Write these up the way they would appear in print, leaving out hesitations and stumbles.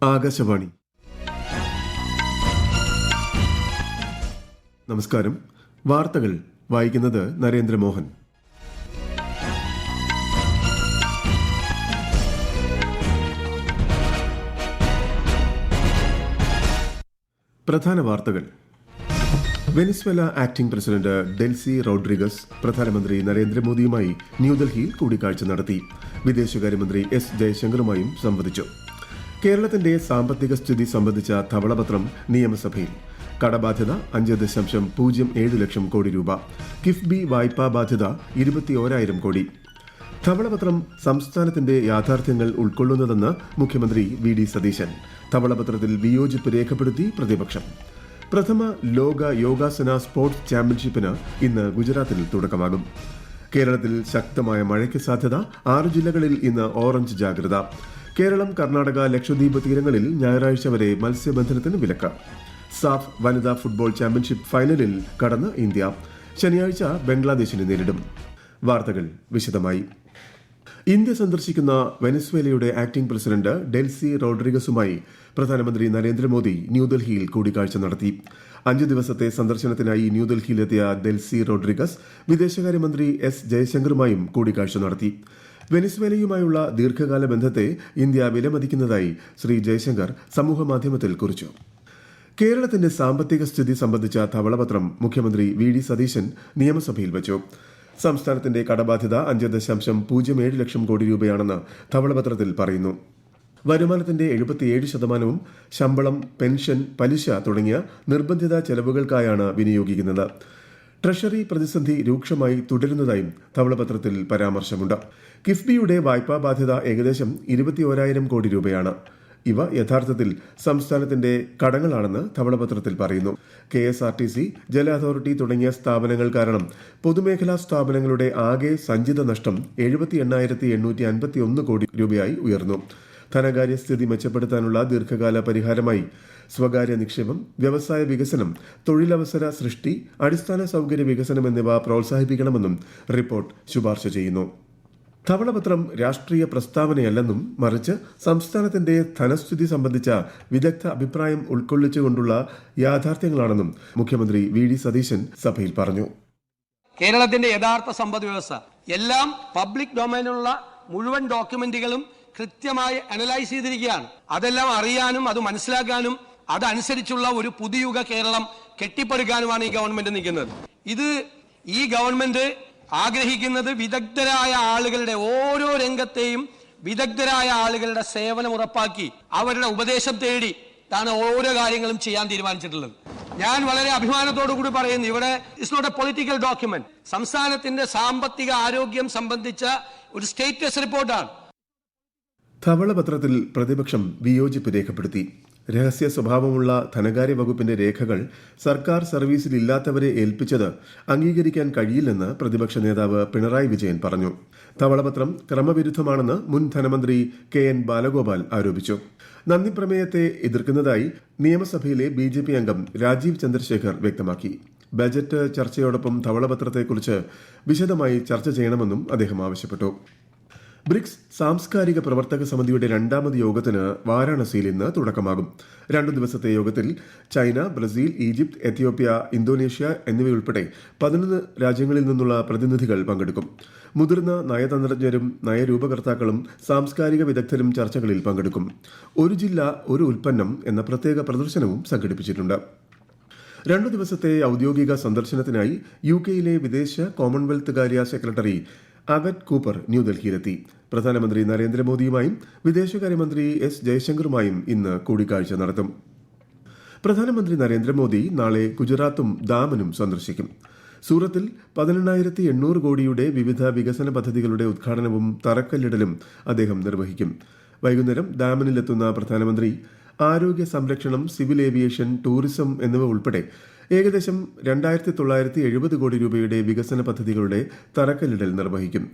ആകാശവാണി. നമസ്കാരം. വാർത്തകൾ വായിക്കുന്നത് നരേന്ദ്രമോഹൻ. പ്രധാന വാർത്തകൾ. Venezuela acting president Delcy Rodriguez പ്രധാനമന്ത്രി നരേന്ദ്രമോദിയുമായി ന്യൂഡൽഹിയിൽ കൂടിക്കാഴ്ച നടത്തി. വിദേശകാര്യമന്ത്രി എസ് ജയശങ്കറുമായും സംവദിച്ചു. കേരളത്തിന്റെ സാമ്പത്തിക സ്ഥിതി സംബന്ധിച്ച ധവളപത്രം നിയമസഭയിൽ. കടബാധ്യത 5.07 ലക്ഷം കോടി രൂപ. കിഫ്ബി വായ്പാ ബാധ്യത 21,000 കോടി. ധവളപത്രം സംസ്ഥാനത്തിന്റെ യാഥാർത്ഥ്യങ്ങൾ ഉൾക്കൊള്ളുന്നതെന്ന് മുഖ്യമന്ത്രി വി ഡി സതീശൻ. ധവളപത്രത്തിൽ വിയോജിപ്പ് രേഖപ്പെടുത്തി പ്രതിപക്ഷം. പ്രഥമ ലോക യോഗാസന സ്പോർട്സ് ചാമ്പ്യൻഷിപ്പിന് ഇന്ന് ഗുജറാത്തിൽ തുടക്കമാകും. കേരളത്തിൽ ശക്തമായ മഴയ്ക്ക് സാധ്യത. 6 ജില്ലകളിൽ ഇന്ന് ഓറഞ്ച് ജാഗ്രത. കേരളം, കർണാടക, ലക്ഷദ്വീപ് തീരങ്ങളിൽ ഞായറാഴ്ച വരെ മത്സ്യബന്ധനത്തിന് വിലക്ക്. സാഫ് വനിതാ ഫുട്ബോൾ ചാമ്പ്യൻഷിപ്പ് ഫൈനലിൽ കടന്ന് ഇന്ത്യ. ശനിയാഴ്ച ബംഗ്ലാദേശിനെ നേരിടും. വാർത്തകൾ വിശദമായി. ഇന്ത്യ സന്ദർശിക്കുന്ന വെനസ്വേലയുടെ ആക്ടിംഗ് പ്രസിഡന്റ് ഡെൽസി റോഡ്രിഗസുമായി പ്രധാനമന്ത്രി നരേന്ദ്രമോദി ന്യൂഡൽഹിയിൽ കൂടിക്കാഴ്ച നടത്തി. 5 ദിവസത്തെ സന്ദർശനത്തിനായി ന്യൂഡൽഹിയിലെത്തിയ ഡെൽസി റോഡ്രിഗസ് വിദേശകാര്യമന്ത്രി എസ് ജയശങ്കറുമായും കൂടിക്കാഴ്ച നടത്തി. വെനസ്വേലയുമായുള്ള ദീർഘകാല ബന്ധത്തെ ഇന്ത്യ വിലമതിക്കുന്നതായി ശ്രീ ജയശങ്കർ സമൂഹമാധ്യമത്തിൽ കുറിച്ചു. കേരളത്തിന്റെ സാമ്പത്തിക സ്ഥിതി സംബന്ധിച്ച ധവളപത്രം മുഖ്യമന്ത്രി വി ഡി സതീശൻ നിയമസഭയിൽ വച്ചു. സംസ്ഥാനത്തിന്റെ കടബാധ്യത 5.07 ലക്ഷം കോടി രൂപയാണെന്ന് ധവളപത്രത്തിൽ പറയുന്നു. വരുമാനത്തിന്റെ 77% ശമ്പളം, പെൻഷൻ, പലിശ തുടങ്ങിയ നിർബന്ധിത ചെലവുകൾക്കായാണ് വിനിയോഗിക്കുന്നത്. ട്രഷറി പ്രതിസന്ധി രൂക്ഷമായി തുടരുന്നതായും ധവളപത്രത്തിൽ പരാമർശമുണ്ട്. കിഫ്ബിയുടെ വായ്പാ ബാധ്യത ഏകദേശം 21,000 കോടി രൂപയാണ്. ഇവ യഥാർത്ഥത്തിൽ സംസ്ഥാനത്തിന്റെ കടങ്ങളാണെന്ന് ധവളപത്രത്തിൽ പറയുന്നു. KSRTC, ജല അതോറിറ്റി തുടങ്ങിയ സ്ഥാപനങ്ങൾ കാരണം പൊതുമേഖലാ സ്ഥാപനങ്ങളുടെ ആകെ സഞ്ചിത നഷ്ടം 78,851 കോടി രൂപയായി ഉയർന്നു. ധനകാര്യ സ്ഥിതി മെച്ചപ്പെടുത്താനുള്ള ദീർഘകാല പരിഹാരമായി സ്വകാര്യ നിക്ഷേപം, വ്യവസായ വികസനം, തൊഴിലവസര സൃഷ്ടി, അടിസ്ഥാന സൌകര്യ വികസനം എന്നിവ പ്രോത്സാഹിപ്പിക്കണമെന്നും റിപ്പോർട്ട് ശുപാർശ ചെയ്യുന്നു. ധവളപത്രം രാഷ്ട്രീയ പ്രസ്താവനയല്ലെന്നും മറിച്ച് സംസ്ഥാനത്തിന്റെ ധനസ്ഥിതി സംബന്ധിച്ച വിദഗ്ധ അഭിപ്രായം ഉൾക്കൊള്ളിച്ചുകൊണ്ടുള്ള യാഥാർത്ഥ്യങ്ങളാണെന്നും മുഖ്യമന്ത്രി വി ഡി സതീശൻ സഭയിൽ പറഞ്ഞു. കേരളത്തിന്റെ യഥാർത്ഥ സമ്പദ് വ്യവസ്ഥ എല്ലാം പബ്ലിക് ഡൊമൈനിലുള്ള മുഴുവൻ ഡോക്യുമെന്റുകളും കൃത്യമായി അനലൈസ് ചെയ്തിരിക്കുകയാണ്. അതെല്ലാം അറിയാനും അത് മനസ്സിലാക്കാനും അതനുസരിച്ചുള്ള ഒരു പുതുയുഗ കേരളം കെട്ടിപ്പടുക്കാനുമാണ് ഈ ഗവൺമെന്റ് നിൽക്കുന്നത്. ഈ ഗവൺമെന്റ് ആഗ്രഹിക്കുന്നത് വിദഗ്ധരായ ആളുകളുടെ, ഓരോ രംഗത്തെയും വിദഗ്ധരായ ആളുകളുടെ സേവനം ഉറപ്പാക്കി അവരുടെ ഉപദേശം തേടി ാണ് ഓരോ കാര്യങ്ങളും ചെയ്യാൻ തീരുമാനിച്ചിട്ടുള്ളത്. ഞാൻ വളരെ അഭിമാനത്തോടു കൂടി പറയുന്നു, ഇവിടെ it's not a political document. സംസ്ഥാനത്തിന്റെ സാമ്പത്തിക ആരോഗ്യം സംബന്ധിച്ച ഒരു സ്റ്റേറ്റസ് റിപ്പോർട്ടാണ്. ധവളപത്രത്തിൽ പ്രതിപക്ഷം വിയോജിപ്പ് രേഖപ്പെടുത്തി. രഹസ്യ സ്വഭാവമുള്ള ധനകാര്യ വകുപ്പിന്റെ രേഖകൾ സർക്കാർ സർവീസിൽ ഇല്ലാത്തവരെ ഏൽപ്പിച്ചത് അംഗീകരിക്കാൻ കഴിയില്ലെന്ന് പ്രതിപക്ഷ നേതാവ് പിണറായി വിജയൻ പറഞ്ഞു. ധവളപത്രം ക്രമവിരുദ്ധമാണെന്ന് മുൻ ധനമന്ത്രി KN ബാലഗോപാൽ ആരോപിച്ചു. നന്ദി പ്രമേയത്തെ എതിർക്കുന്നതായി നിയമസഭയിലെ BJP അംഗം രാജീവ് ചന്ദ്രശേഖർ വ്യക്തമാക്കി. ബജറ്റ് ചർച്ചയോടൊപ്പം ധവളപത്രത്തെക്കുറിച്ച് വിശദമായി ചർച്ച ചെയ്യണമെന്നും അദ്ദേഹം ആവശ്യപ്പെട്ടു. ബ്രിക്സ് സാംസ്കാരിക പ്രവർത്തക സമിതിയുടെ 2ാമത് യോഗത്തിന് വാരാണസിയിൽ ഇന്ന് തുടക്കമാകും. 2 ദിവസത്തെ യോഗത്തിൽ China, Brazil, Egypt, Ethiopia, Indonesia എന്നിവയുൾപ്പെടെ 11 രാജ്യങ്ങളിൽ നിന്നുള്ള പ്രതിനിധികൾ പങ്കെടുക്കും. മുതിർന്ന നയതന്ത്രജ്ഞരും നയരൂപകർത്താക്കളും സാംസ്കാരിക വിദഗ്ധരും ചർച്ചകളിൽ പങ്കെടുക്കും. ഒരു ജില്ല ഒരു ഉൽപ്പന്നം എന്ന പ്രത്യേക പ്രദർശനവും സംഘടിപ്പിച്ചിട്ടുണ്ട്. 2 ദിവസത്തെ ഔദ്യോഗിക സന്ദർശനത്തിനായി UK-യിലെ വിദേശ കോമൺവെൽത്ത് കാര്യ സെക്രട്ടറി അഗറ്റ് കൂപ്പർ ന്യൂഡൽഹിയിലെത്തി. പ്രധാനമന്ത്രി നരേന്ദ്രമോദിയുമായും വിദേശകാര്യമന്ത്രി എസ് ജയശങ്കറുമായും ഇന്ന് കൂടിക്കാഴ്ച നടത്തും. പ്രധാനമന്ത്രി നരേന്ദ്രമോദി നാളെ ഗുജറാത്തും ദാമനും സന്ദർശിക്കും. സൂറത്തിൽ 18,800 കോടിയുടെ വിവിധ വികസന പദ്ധതികളുടെ ഉദ്ഘാടനവും തറക്കല്ലിടലും അദ്ദേഹം നിർവഹിക്കും. വൈകുന്നേരം ദാമനിലെത്തുന്ന പ്രധാനമന്ത്രി ആരോഗ്യ സംരക്ഷണം, സിവിൽ ഏവിയേഷൻ, ടൂറിസം എന്നിവ ഉൾപ്പെടെ ഏകദേശം 2,970 കോടി രൂപയുടെ വികസന പദ്ധതികളുടെ തറക്കല്ലിടൽ നിർവഹിക്കും.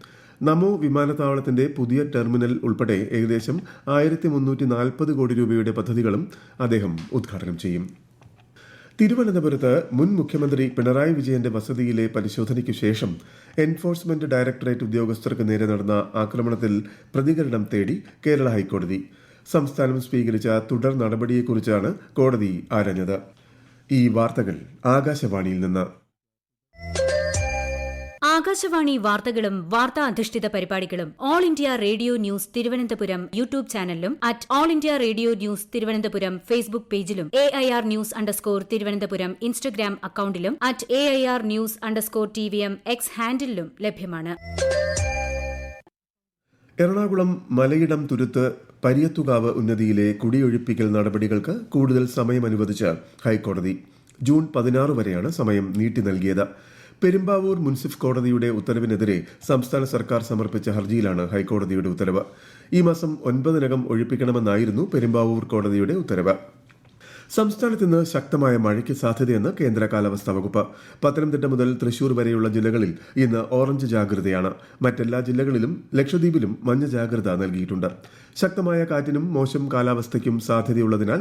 നമോ വിമാനത്താവളത്തിന്റെ പുതിയ ടെർമിനൽ ഉൾപ്പെടെ ഏകദേശം 1,340 കോടി രൂപയുടെ പദ്ധതികളും അദ്ദേഹം ഉദ്ഘാടനം ചെയ്യും. തിരുവനന്തപുരത്ത് മുൻ മുഖ്യമന്ത്രി പിണറായി വിജയന്റെ വസതിയിലെ പരിശോധനയ്ക്കു ശേഷം എൻഫോഴ്സ്മെന്റ് ഡയറക്ടറേറ്റ് ഉദ്യോഗസ്ഥർക്ക് നേരെ നടന്ന ആക്രമണത്തിൽ പ്രതികരണം തേടി കേരള ഹൈക്കോടതി. സംസ്ഥാനം സ്വീകരിച്ച തുടർ നടപടിയെക്കുറിച്ചാണ് കോടതി ആരാഞ്ഞത്. ഈ വാർത്തകൾ ആകാശവാണിയിൽ നിന്ന്. ആകാശവാണി വാർത്തകളും വാർത്താ അധിഷ്ഠിത പരിപാടികളും All India Radio News Thiruvananthapuram YouTube ചാനലിലും @all India Radio News Thiruvananthapuram Facebook പേജിലും AIR _ തിരുവനന്തപുരം ഇൻസ്റ്റഗ്രാം അക്കൌണ്ടിലും @AIR News _TVM X ഹാൻഡിലും ലഭ്യമാണ്. എറണാകുളം മലയിടം തുരുത്ത് പരിയത്തുകാവ് ഉന്നതിയിലെ കുടിയൊഴിപ്പിക്കൽ നടപടികൾക്ക് കൂടുതൽ സമയം അനുവദിച്ച് ഹൈക്കോടതി. ജൂൺ 16 വരെയാണ് സമയം നീട്ടി നൽകിയത്. പെരുമ്പാവൂർ മുൻസിഫ് കോടതിയുടെ ഉത്തരവിനെതിരെ സംസ്ഥാന സർക്കാർ സമർപ്പിച്ച ഹർജിയിലാണ് ഹൈക്കോടതിയുടെ ഉത്തരവ്. ഈ മാസം 9-നകം ഒഴിപ്പിക്കണമെന്നായിരുന്നു പെരുമ്പാവൂർ കോടതിയുടെ ഉത്തരവ്. സംസ്ഥാനത്ത് ഇന്ന് ശക്തമായ മഴയ്ക്ക് സാധ്യതയെന്ന് കേന്ദ്ര കാലാവസ്ഥാ വകുപ്പ്. പത്തനംതിട്ട മുതൽ തൃശൂർ വരെയുള്ള ജില്ലകളിൽ ഇന്ന് ഓറഞ്ച് ജാഗ്രതയാണ്. മറ്റെല്ലാ ജില്ലകളിലും ലക്ഷദ്വീപിലും മഞ്ഞ ജാഗ്രത നൽകിയിട്ടുണ്ട്. ശക്തമായ കാറ്റിനും മോശം കാലാവസ്ഥയ്ക്കും സാധ്യതയുള്ളതിനാൽ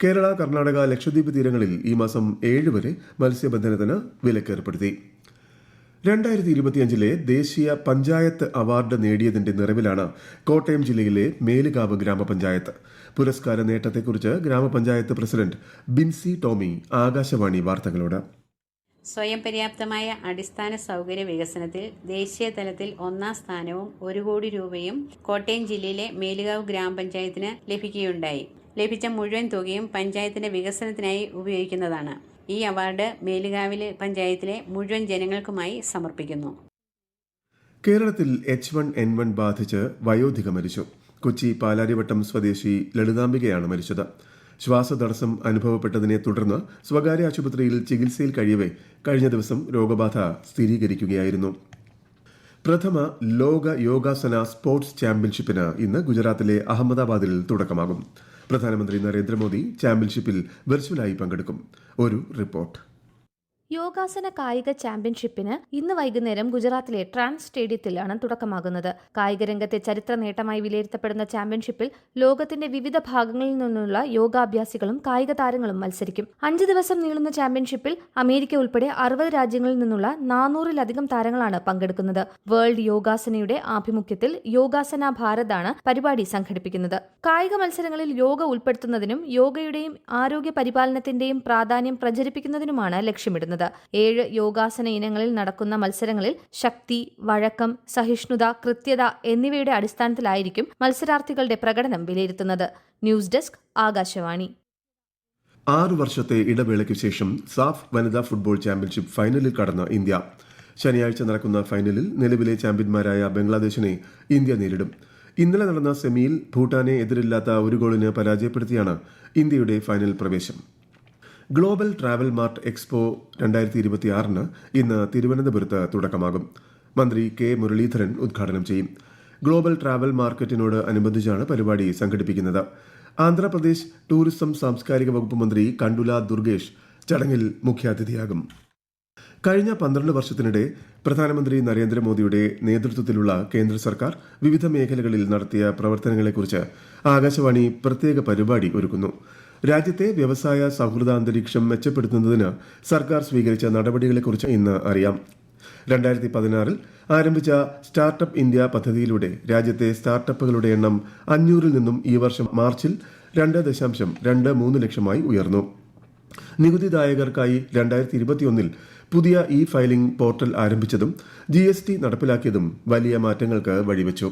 കേരള, കർണാടക, ലക്ഷദ്വീപ് തീരങ്ങളിൽ ഈ മാസം 7 വരെ മത്സ്യബന്ധനത്തിന് വിലക്കേർപ്പെടുത്തി. 2025 ദേശീയ പഞ്ചായത്ത് അവാർഡ് നേടിയതിന്റെ നിറവിലാണ് കോട്ടയം ജില്ലയിലെ മേലുകാവ് ഗ്രാമപഞ്ചായത്ത്. പുരസ്കാര നേട്ടത്തെക്കുറിച്ച് ഗ്രാമപഞ്ചായത്ത് പ്രസിഡന്റ് ബിൻസി ടോമി ആകാശവാണി വാർത്തകളോട്. സ്വയം പര്യാപ്തമായ അടിസ്ഥാന സൗകര്യ വികസനത്തിൽ ദേശീയ തലത്തിൽ 1-ാം സ്ഥാനവും 1 കോടി രൂപയും കോട്ടയം ജില്ലയിലെ മേലുകാവ് ഗ്രാമപഞ്ചായത്തിന് ലഭിക്കുകയുണ്ടായി. ലഭിച്ച മുഴുവൻ തുകയും പഞ്ചായത്തിന്റെ വികസനത്തിനായി ഉപയോഗിക്കുന്നതാണ്. ഈ അവാർഡ് മേലുകാവിലെ പഞ്ചായത്തിലെ മുഴുവൻ ജനങ്ങൾക്കുമായി സമർപ്പിക്കുന്നു. കേരളത്തിൽ H1N1 ബാധിച്ച് വയോധിക മരിച്ചു. കൊച്ചി പാലാരിവട്ടം സ്വദേശി ലളിതാംബികയാണ് മരിച്ചത്. ശ്വാസതടസ്സം അനുഭവപ്പെട്ടതിനെ തുടർന്ന് സ്വകാര്യ ആശുപത്രിയിൽ ചികിത്സയിൽ കഴിയവേ കഴിഞ്ഞ ദിവസം രോഗബാധ സ്ഥിരീകരിക്കുകയായിരുന്നു. പ്രഥമ ലോക യോഗാസന സ്പോർട്സ് ചാമ്പ്യൻഷിപ്പിന് ഇന്ന് ഗുജറാത്തിലെ അഹമ്മദാബാദിൽ തുടക്കമാകും. പ്രധാനമന്ത്രി നരേന്ദ്രമോദി ചാമ്പ്യൻഷിപ്പിൽ വെർച്വലായി പങ്കെടുക്കും. ഒരു റിപ്പോർട്ട്. യോഗാസന കായിക ചാമ്പ്യൻഷിപ്പിന് ഇന്ന് വൈകുന്നേരം ഗുജറാത്തിലെ ട്രാൻസ് സ്റ്റേഡിയത്തിലാണ് തുടക്കമാകുന്നത്. കായിക രംഗത്തെ ചരിത്ര നേട്ടമായി വിലയിരുത്തപ്പെടുന്ന ചാമ്പ്യൻഷിപ്പിൽ ലോകത്തിന്റെ വിവിധ ഭാഗങ്ങളിൽ നിന്നുള്ള യോഗാഭ്യാസികളും കായിക താരങ്ങളും മത്സരിക്കും. 5 ദിവസം നീളുന്ന ചാമ്പ്യൻഷിപ്പിൽ അമേരിക്ക ഉൾപ്പെടെ 60 രാജ്യങ്ങളിൽ നിന്നുള്ള 400-ലധികം താരങ്ങളാണ് പങ്കെടുക്കുന്നത്. വേൾഡ് യോഗാസനയുടെ ആഭിമുഖ്യത്തിൽ യോഗാസന ഭാരതാണ് പരിപാടി സംഘടിപ്പിക്കുന്നത്. കായിക മത്സരങ്ങളിൽ യോഗ ഉൾപ്പെടുത്തുന്നതിനും യോഗയുടെയും ആരോഗ്യ പരിപാലനത്തിന്റെയും പ്രാധാന്യം പ്രചരിപ്പിക്കുന്നതിനുമാണ് ലക്ഷ്യമിടുന്നത്. 7 യോഗാസന ഇനങ്ങളിൽ നടക്കുന്ന മത്സരങ്ങളിൽ ശക്തി, വഴക്കം, സഹിഷ്ണുത, കൃത്യത എന്നിവയുടെ അടിസ്ഥാനത്തിലായിരിക്കും മത്സരാർത്ഥികളുടെ പ്രകടനം വിലയിരുത്തുന്നത്. News desk, Akashvani. 6 വർഷത്തെ ഇടവേളയ്ക്ക് ശേഷം സാഫ് വനിതാ ഫുട്ബോൾ ചാമ്പ്യൻഷിപ്പ് ഫൈനലിൽ കടന്ന ഇന്ത്യ. ശനിയാഴ്ച നടക്കുന്ന ഫൈനലിൽ നിലവിലെ ചാമ്പ്യന്മാരായ ബംഗ്ലാദേശിനെ ഇന്ത്യ നേരിടും. ഇന്നലെ നടന്ന സെമിയിൽ ഭൂട്ടാനെ എതിരില്ലാത്ത 1 ഗോളിന് പരാജയപ്പെടുത്തിയാണ് ഇന്ത്യയുടെ ഫൈനൽ പ്രവേശം. ഗ്ലോബൽ ട്രാവൽ മാർട്ട് എക്സ്പോ 2026 ഇന്ന് തിരുവനന്തപുരത്ത് തുടക്കമാകും. മന്ത്രി കെ മുരളീധരൻ ഉദ്ഘാടനം ചെയ്യും. ഗ്ലോബൽ ട്രാവൽ മാർക്കറ്റിനോട് അനുബന്ധിച്ചാണ് പരിപാടി സംഘടിപ്പിക്കുന്നത്. ആന്ധ്രാപ്രദേശ് ടൂറിസം സാംസ്കാരിക വകുപ്പ് മന്ത്രി കണ്ടുല ദുർഗേഷ് ചടങ്ങിൽ മുഖ്യാതിഥിയാകും. കഴിഞ്ഞ 12 വർഷത്തിനിടെ പ്രധാനമന്ത്രി നരേന്ദ്രമോദിയുടെ നേതൃത്വത്തിലുള്ള കേന്ദ്ര സർക്കാർ വിവിധ മേഖലകളിൽ നടത്തിയ പ്രവർത്തനങ്ങളെക്കുറിച്ച് ആകാശവാണി പ്രത്യേക പരിപാടി ഒരുക്കുന്നു. രാജ്യത്തെ വ്യവസായ സൗഹൃദ അന്തരീക്ഷം മെച്ചപ്പെടുത്തുന്നതിന് സർക്കാർ സ്വീകരിച്ച നടപടികളെക്കുറിച്ച് ഇന്ന് അറിയാം. 2016 ആരംഭിച്ച സ്റ്റാർട്ടപ്പ് ഇന്ത്യ പദ്ധതിയിലൂടെ രാജ്യത്തെ സ്റ്റാർട്ടപ്പുകളുടെ എണ്ണം 500-ൽ നിന്നും ഈ വർഷം മാർച്ചിൽ 2.23 ലക്ഷമായി ഉയർന്നു. നികുതിദായകർക്കായി 2021 പുതിയ ഫയലിംഗ് പോർട്ടൽ ആരംഭിച്ചതും GST നടപ്പിലാക്കിയതും വലിയ മാറ്റങ്ങൾക്ക് വഴിവെച്ചു.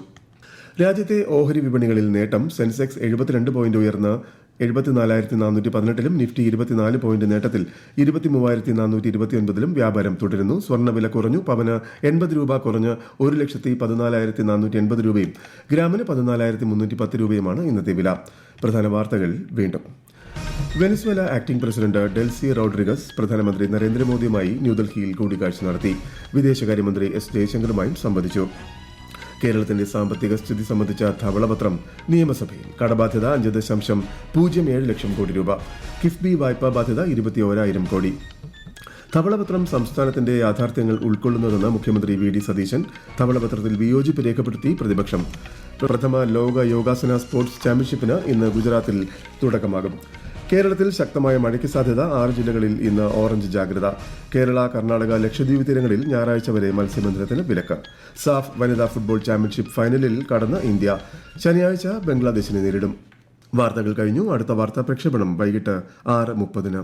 രാജ്യത്തെ ഓഹരി വിപണികളിൽ നേട്ടം. സെൻസെക്സ് 72 പോയിന്റ് ഉയർന്ന് 74,418-ലും നിഫ്റ്റി 24 പോയിന്റ് നേട്ടത്തിൽ 23,429-ലും വ്യാപാരം തുടരുന്നു. സ്വർണ്ണവില കുറഞ്ഞു. പവന് 80 രൂപ കുറഞ്ഞ് 1,14,480 രൂപയും ഗ്രാമിന് 14,310 രൂപയുമാണ് ഇന്നത്തെ വില. പ്രധാന വാർത്തകൾ വീണ്ടും. Venezuela acting president Delcy Rodriguez പ്രധാനമന്ത്രി നരേന്ദ്രമോദിയുമായി ന്യൂഡൽഹിയിൽ കൂടിക്കാഴ്ച നടത്തി. വിദേശകാര്യമന്ത്രി S ജയശങ്കറുമായും സംവദിച്ചു. കേരളത്തിന്റെ സാമ്പത്തിക സ്ഥിതി സംബന്ധിച്ച ധവളപത്രം നിയമസഭയിൽ. കടബാധ്യത 5.07 ലക്ഷം കോടി രൂപ. കിഫ്ബി വായ്പാ ബാധ്യത 21,000 കോടി. ധവളപത്രം സംസ്ഥാനത്തിന്റെ യാഥാർത്ഥ്യങ്ങൾ ഉൾക്കൊള്ളുന്നതെന്ന് മുഖ്യമന്ത്രി VD സതീശൻ. ധവളപത്രത്തിൽ വിയോജിപ്പ് രേഖപ്പെടുത്തി പ്രതിപക്ഷം. പ്രഥമ ലോക യോഗാസന സ്പോർട്സ് ചാമ്പ്യൻഷിപ്പിന് ഇന്ന് ഗുജറാത്തിൽ തുടക്കമാകും. കേരളത്തിൽ ശക്തമായ മഴയ്ക്ക് സാധ്യത. 6 ജില്ലകളിൽ ഇന്ന് ഓറഞ്ച് ജാഗ്രത. കേരള, കർണാടക, ലക്ഷദ്വീപ് തീരങ്ങളിൽ ഞായറാഴ്ച വരെ മത്സ്യബന്ധനത്തിന് വിലക്ക്. സാഫ് വനിതാ ഫുട്ബോൾ ചാമ്പ്യൻഷിപ്പ് ഫൈനലിൽ കടന്ന ഇന്ത്യ ശനിയാഴ്ച ബംഗ്ലാദേശിനെ നേരിടും. വാർത്തകൾ കഴിഞ്ഞു. അടുത്ത വാർത്താ പ്രക്ഷേപണം വൈകിട്ട് 6:30.